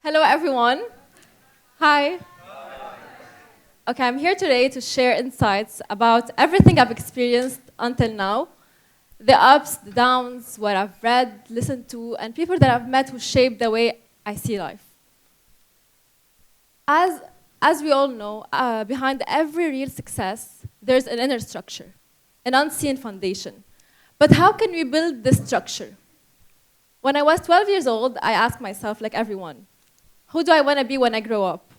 Hello, everyone. Hi. Okay, I'm here today to share insights about everything I've experienced until now, the ups, the downs, what I've read, listened to, and people that I've met who shaped the way I see life. As, as we all know, behind every real success, there's an inner structure, an unseen foundation. But how can we build this structure? When I was 12 years old, I asked myself, like everyone, who do I want to be when I grow up?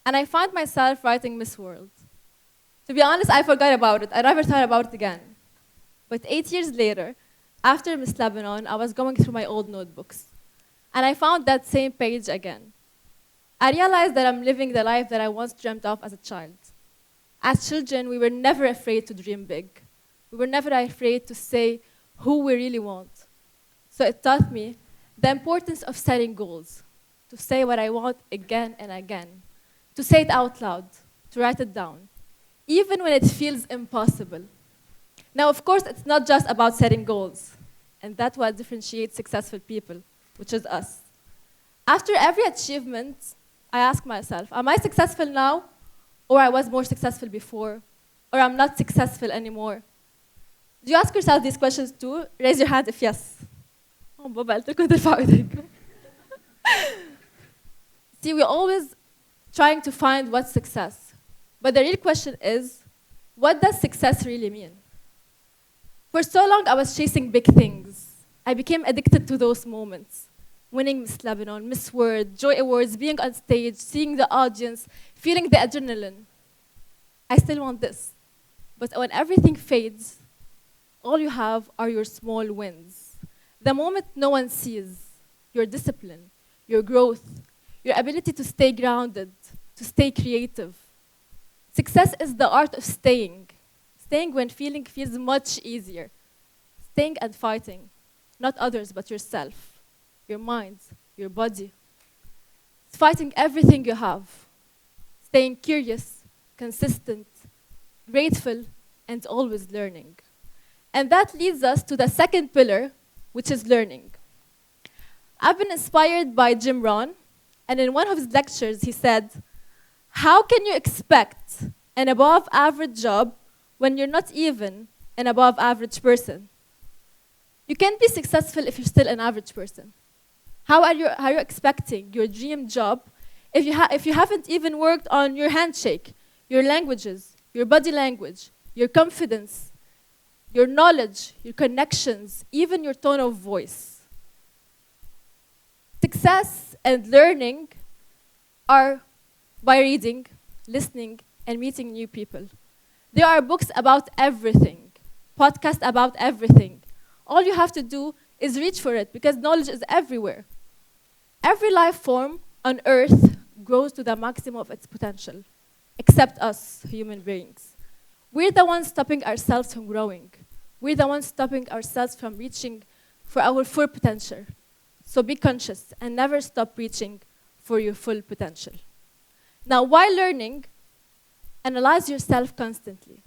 And I found myself writing Miss World. To be honest, I forgot about it. I never thought about it again. But 8 years later, after Miss Lebanon, I was going through my old notebooks. And I found that same page again. I realized that I'm living the life that I once dreamt of as a child. As children, we were never afraid to dream big. We were never afraid to say who we really want. So it taught me the importance of setting goals, to say what I want again and again, to say it out loud, to write it down, even when it feels impossible. Now, of course, it's not just about setting goals, and that's what differentiates successful people, which is us. After every achievement, I ask myself, am I successful now, or I was more successful before, or I'm not successful anymore? Do you ask yourself these questions too? Raise your hand if yes. Oh, Baba, قلت لكم ترفعوا ايديكم. See, we're always trying to find what's success. But the real question is, what does success really mean? For so long, I was chasing big things. I became addicted to those moments. Winning Miss Lebanon, Miss World, Joy Awards, being on stage, seeing the audience, feeling the adrenaline. I still want this. But when everything fades, all you have are your small wins. The moment no one sees, your discipline, your growth, your ability to stay grounded, to stay creative. Success is the art of staying when feeling feels much easier. Staying and fighting, not others but yourself, your mind, your body. It's fighting everything you have. Staying curious, consistent, grateful, and always learning. And that leads us to the second pillar, which is learning. I've been inspired by Jim Rohn, and in one of his lectures, he said, how can you expect an above-average job when you're not even an above-average person? You can't be successful if you're still an average person. How are you expecting your dream job if you haven't even worked on your handshake, your languages, your body language, your confidence, your knowledge, your connections, even your tone of voice? Success and learning are by reading, listening, and meeting new people. There are books about everything, podcasts about everything. All you have to do is reach for it because knowledge is everywhere. Every life form on Earth grows to the maximum of its potential, except us, human beings. We're the ones stopping ourselves from growing. We're the ones stopping ourselves from reaching for our full potential. So be conscious and never stop reaching for your full potential. Now, while learning, analyze yourself constantly.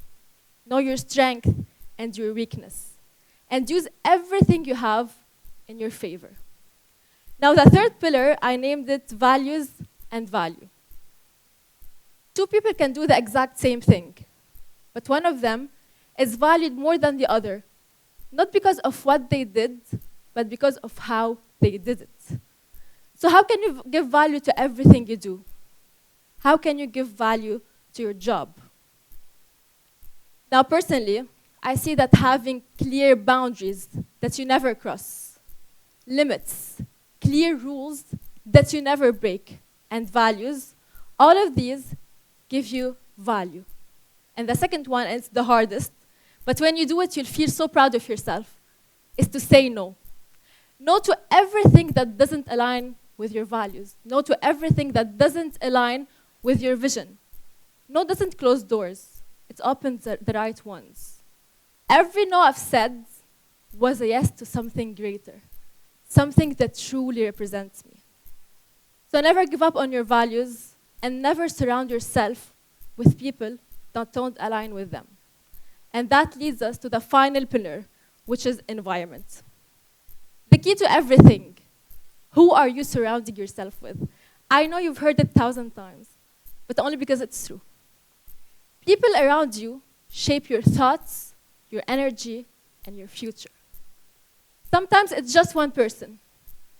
Know your strength and your weakness. And use everything you have in your favor. Now, the third pillar, I named it values and value. Two people can do the exact same thing, but one of them is valued more than the other, not because of what they did, but because of how they did it. So how can you give value to everything you do? How can you give value to your job? Now, personally, I see that having clear boundaries that you never cross, limits, clear rules that you never break, and values, all of these give you value. And the second one, and it's the hardest, but when you do it, you'll feel so proud of yourself, is to say no. No to everything that doesn't align with your values. No to everything that doesn't align with your vision. No doesn't close doors. It opens the right ones. Every no I've said was a yes to something greater, something that truly represents me. So never give up on your values and never surround yourself with people that don't align with them. And that leads us to the final pillar, which is environment. The key to everything. Who are you surrounding yourself with? I know you've heard it 1,000 times, but only because it's true. People around you shape your thoughts, your energy, and your future. Sometimes it's just one person,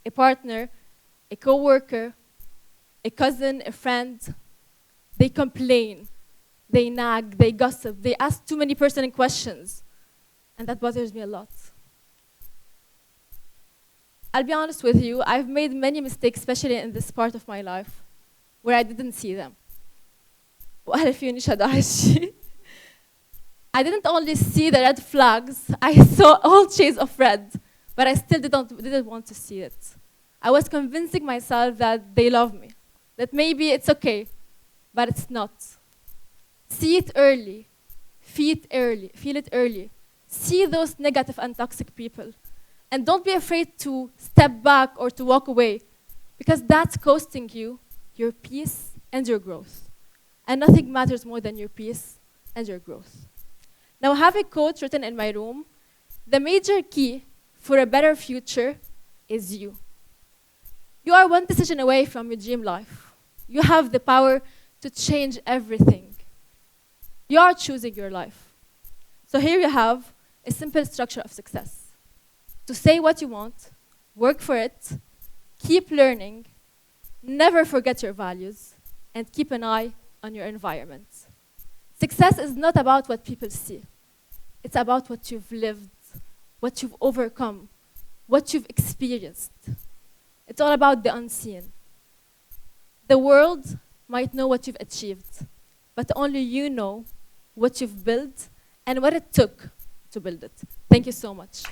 a partner, a coworker, a cousin, a friend. They complain, they nag, they gossip, they ask too many personal questions, and that bothers me a lot. I'll be honest with you, I've made many mistakes, especially in this part of my life, where I didn't see them. I didn't only see the red flags, I saw all shades of red, but I still didn't want to see it. I was convincing myself that they love me, that maybe it's okay, but it's not. See it early, feel it early. See those negative and toxic people. And don't be afraid to step back or to walk away, because that's costing you your peace and your growth. And nothing matters more than your peace and your growth. Now, I have a quote written in my room: the major key for a better future is you. You are one decision away from your dream life. You have the power to change everything. You are choosing your life. So here you have a simple structure of success. To say what you want, work for it, keep learning, never forget your values, and keep an eye on your environment. Success is not about what people see. It's about what you've lived, what you've overcome, what you've experienced. It's all about the unseen. The world might know what you've achieved, but only you know what you've built and what it took to build it. Thank you so much.